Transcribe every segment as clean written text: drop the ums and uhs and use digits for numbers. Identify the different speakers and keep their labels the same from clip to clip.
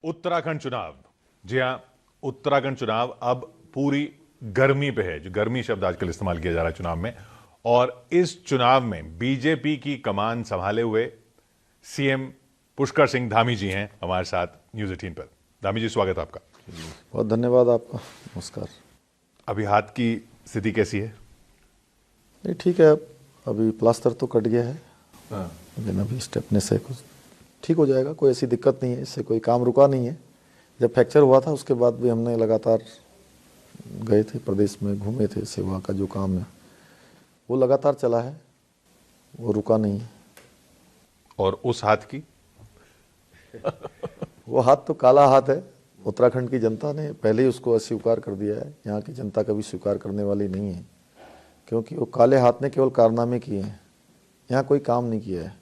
Speaker 1: उत्तराखंड चुनाव, जी हां, उत्तराखंड चुनाव अब पूरी गर्मी पे है। जो गर्मी शब्द आजकल इस्तेमाल किया जा रहा है चुनाव में, और इस चुनाव में बीजेपी की कमान संभाले हुए सीएम पुष्कर सिंह धामी जी हैं हमारे साथ न्यूज़ 18 पर। धामी जी, स्वागत है आपका।
Speaker 2: बहुत धन्यवाद आपका। नमस्कार।
Speaker 1: अभी हाथ की स्थिति कैसी है?
Speaker 2: नहीं, ठीक है। अभी प्लास्टर तो कट गया है, लेकिन अभी स्टेपने से कुछ ठीक हो जाएगा। कोई ऐसी दिक्कत नहीं है, इससे कोई काम रुका नहीं है। जब फ्रैक्चर हुआ था उसके बाद भी हमने लगातार गए थे, प्रदेश में घूमे थे। सेवा का जो काम है वो लगातार चला है, वो रुका नहीं है।
Speaker 1: और उस हाथ की
Speaker 2: वो हाथ तो काला हाथ है। उत्तराखंड की जनता ने पहले ही उसको अस्वीकार कर दिया है। यहाँ की जनता कभी स्वीकार करने वाली नहीं है, क्योंकि वो काले हाथ ने केवल कारनामे किए हैं, यहाँ कोई काम नहीं किया है।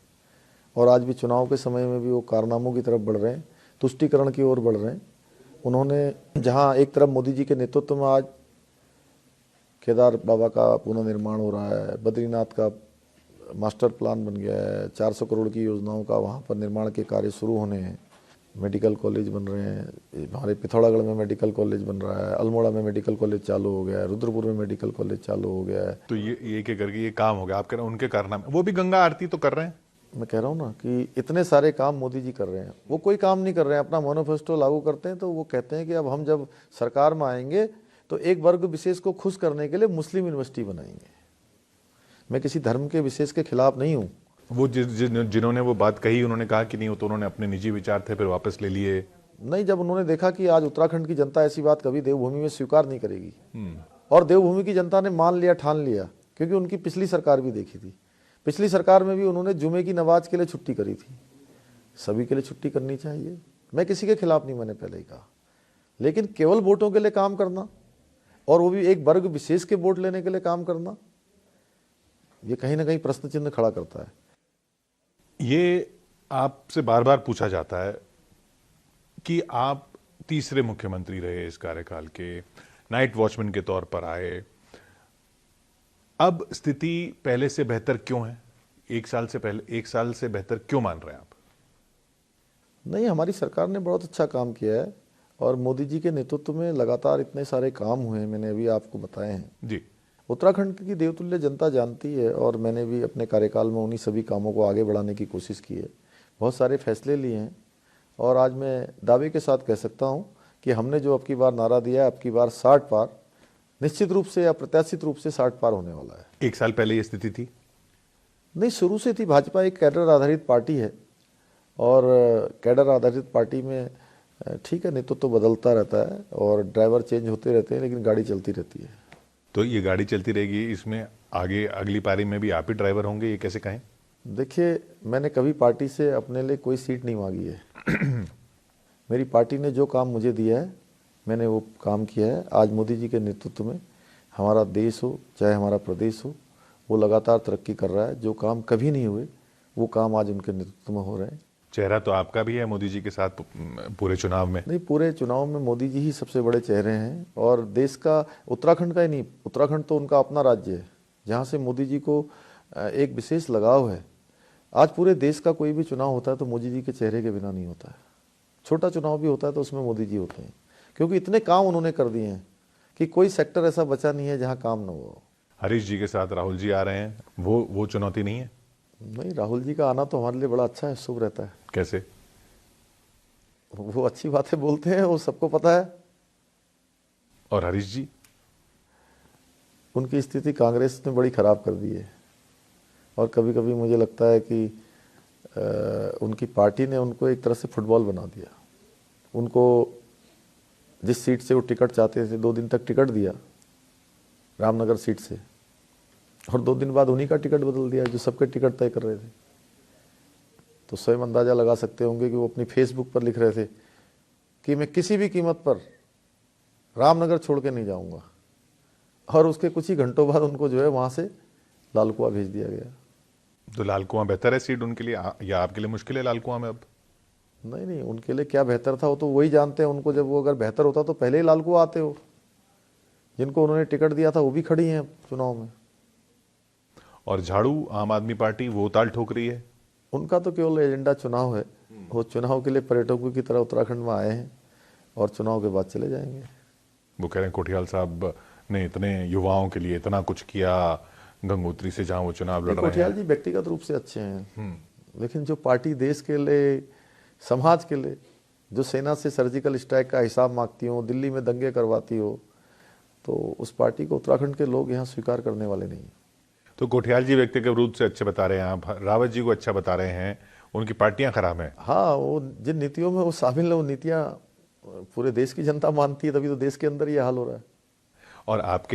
Speaker 2: और आज भी चुनाव के समय में भी वो कारनामों की तरफ बढ़ रहे हैं, तुष्टीकरण की ओर बढ़ रहे हैं। उन्होंने जहाँ एक तरफ मोदी जी के नेतृत्व में आज केदार बाबा का पुनर्निर्माण हो रहा है, बद्रीनाथ का मास्टर प्लान बन गया है, 400 करोड़ की योजनाओं का वहाँ पर निर्माण के कार्य शुरू होने हैं, मेडिकल कॉलेज बन रहे हैं, हमारे पिथौरागढ़ में मेडिकल कॉलेज बन रहा है, अल्मोड़ा में मेडिकल कॉलेज चालू हो गया है, रुद्रपुर में मेडिकल कॉलेज चालू हो गया है।
Speaker 1: तो ये के करके ये काम हो गया। आप कह रहे हैं उनके कारनामे, वो भी गंगा आरती तो कर रहे हैं।
Speaker 2: मैं कह रहा हूँ ना कि इतने सारे काम मोदी जी कर रहे हैं, वो कोई काम नहीं कर रहे हैं। अपना मैनिफेस्टो लागू करते हैं तो वो कहते हैं कि अब हम जब सरकार में आएंगे तो एक वर्ग विशेष को खुश करने के लिए मुस्लिम यूनिवर्सिटी बनाएंगे। मैं किसी धर्म के विशेष के खिलाफ नहीं हूँ।
Speaker 1: वो जिन्होंने वो बात कही, उन्होंने कहा कि नहीं, वो तो उन्होंने अपने निजी विचार थे, फिर वापस ले लिए।
Speaker 2: नहीं, जब उन्होंने देखा कि आज उत्तराखंड की जनता ऐसी बात कभी देवभूमि में स्वीकार नहीं करेगी, और देवभूमि की जनता ने मान लिया, ठान लिया, क्योंकि उनकी पिछली सरकार भी देखी थी। पिछली सरकार में भी उन्होंने जुमे की नमाज के लिए छुट्टी करी थी। सभी के लिए छुट्टी करनी चाहिए, मैं किसी के खिलाफ नहीं, मैंने पहले ही कहा। लेकिन केवल वोटों के लिए काम करना, और वो भी एक वर्ग विशेष के वोट लेने के लिए काम करना, ये कहीं ना कहीं प्रश्न चिन्ह खड़ा करता है।
Speaker 1: ये आपसे बार बार पूछा जाता है कि आप तीसरे मुख्यमंत्री रहे इस कार्यकाल के, नाइट वॉचमैन के तौर पर आए, अब स्थिति पहले से बेहतर क्यों है? एक साल से बेहतर क्यों मान रहे हैं आप?
Speaker 2: नहीं, हमारी सरकार ने बहुत अच्छा काम किया है, और मोदी जी के नेतृत्व में लगातार इतने सारे काम हुए हैं, मैंने अभी आपको बताए हैं
Speaker 1: जी।
Speaker 2: उत्तराखंड की देवतुल्य जनता जानती है, और मैंने भी अपने कार्यकाल में उन्हीं सभी कामों को आगे बढ़ाने की कोशिश की है। बहुत सारे फैसले लिए हैं, और आज मैं दावे के साथ कह सकता हूं कि हमने जो अब की बार नारा दिया है, अब की बार 60 पार, निश्चित रूप से या प्रत्याशित रूप से 60 पार होने वाला है।
Speaker 1: एक साल पहले ये स्थिति थी?
Speaker 2: नहीं, शुरू से थी। भाजपा एक कैडर आधारित पार्टी है, और कैडर आधारित पार्टी में ठीक है, नेतृत्व तो बदलता रहता है और ड्राइवर चेंज होते रहते हैं, लेकिन गाड़ी चलती रहती है।
Speaker 1: तो ये गाड़ी चलती रहेगी, इसमें आगे अगली पारी में भी आप ही ड्राइवर होंगे, ये कैसे कहें?
Speaker 2: देखिए, मैंने कभी पार्टी से अपने लिए कोई सीट नहीं मांगी है। मेरी पार्टी ने जो काम मुझे दिया है, मैंने वो काम किया है। आज मोदी जी के नेतृत्व में हमारा देश हो चाहे हमारा प्रदेश हो, वो लगातार तरक्की कर रहा है। जो काम कभी नहीं हुए वो काम आज उनके नेतृत्व में हो रहे हैं।
Speaker 1: चेहरा तो आपका भी है मोदी जी के साथ पूरे चुनाव में।
Speaker 2: नहीं, पूरे चुनाव में मोदी जी ही सबसे बड़े चेहरे हैं, और देश का, उत्तराखंड का ही नहीं, उत्तराखंड तो उनका अपना राज्य है, जहाँ से मोदी जी को एक विशेष लगाव है। आज पूरे देश का कोई भी चुनाव होता है तो मोदी जी के चेहरे के बिना नहीं होता है। छोटा चुनाव भी होता है तो उसमें मोदी जी होते हैं, क्योंकि इतने काम उन्होंने कर दिए हैं कि कोई सेक्टर ऐसा बचा नहीं है जहाँ काम न हो।
Speaker 1: हरीश जी के साथ राहुल जी आ रहे हैं, वो चुनौती नहीं है?
Speaker 2: नहीं, राहुल जी का आना तो हमारे लिए बड़ा अच्छा है, शुभ रहता है।
Speaker 1: कैसे?
Speaker 2: वो अच्छी बातें बोलते हैं, वो सबको पता है।
Speaker 1: और हरीश जी?
Speaker 2: उनकी स्थिति कांग्रेस ने बड़ी खराब कर दी है, और कभी कभी मुझे लगता है कि उनकी पार्टी ने उनको एक तरह से फुटबॉल बना दिया। उनको जिस सीट से वो टिकट चाहते थे, 2 दिन तक टिकट दिया रामनगर सीट से, और 2 दिन बाद उन्हीं का टिकट बदल दिया जो सबके टिकट तय कर रहे थे। तो स्वयं अंदाजा लगा सकते होंगे कि वो अपनी फेसबुक पर लिख रहे थे कि मैं किसी भी कीमत पर रामनगर छोड़ के नहीं जाऊंगा, और उसके कुछ ही घंटों बाद उनको जो है वहां से लाल कुआं भेज दिया गया।
Speaker 1: तो लाल कुआं बेहतर है सीट उनके लिए, या आपके लिए मुश्किल है लाल कुआं में अब?
Speaker 2: नहीं नहीं, उनके लिए क्या बेहतर था वो तो वही जानते हैं। उनको जब वो अगर बेहतर होता तो पहले ही लाल कुआं आते हो। जिनको उन्होंने टिकट दिया था वो भी खड़ी हैं चुनाव में।
Speaker 1: और झाड़ू आम आदमी पार्टी वो ताल ठोक रही है।
Speaker 2: उनका तो केवल एजेंडा चुनाव है। वो चुनाव के लिए पर्यटकों की तरह उत्तराखंड में आए हैं और चुनाव के बाद चले जाएंगे।
Speaker 1: वो कह रहे हैं कोठियाल साहब ने इतने युवाओं के लिए इतना कुछ किया, गंगोत्री से जहां वो चुनाव लड़ रहे
Speaker 2: कोठियाल
Speaker 1: हैं।
Speaker 2: जी व्यक्तिगत रूप से अच्छे हैं, लेकिन जो पार्टी देश के लिए, समाज के लिए, जो सेना से सर्जिकल स्ट्राइक का हिसाब मांगती हो, दिल्ली में दंगे करवाती हो, तो उस पार्टी को उत्तराखंड के लोग यहाँ स्वीकार करने वाले नहीं।
Speaker 1: तो कोठियाल जी व्यक्तिगत रूप से अच्छे बता रहे हैं, आप रावत जी को अच्छा बता रहे हैं, उनकी पार्टियां खराब हैं।
Speaker 2: हाँ, वो जिन नीतियों में वो शामिल है, वो नीतियाँ पूरे देश की जनता मानती है, तभी तो देश के अंदर ये हाल हो रहा है।
Speaker 1: और आपके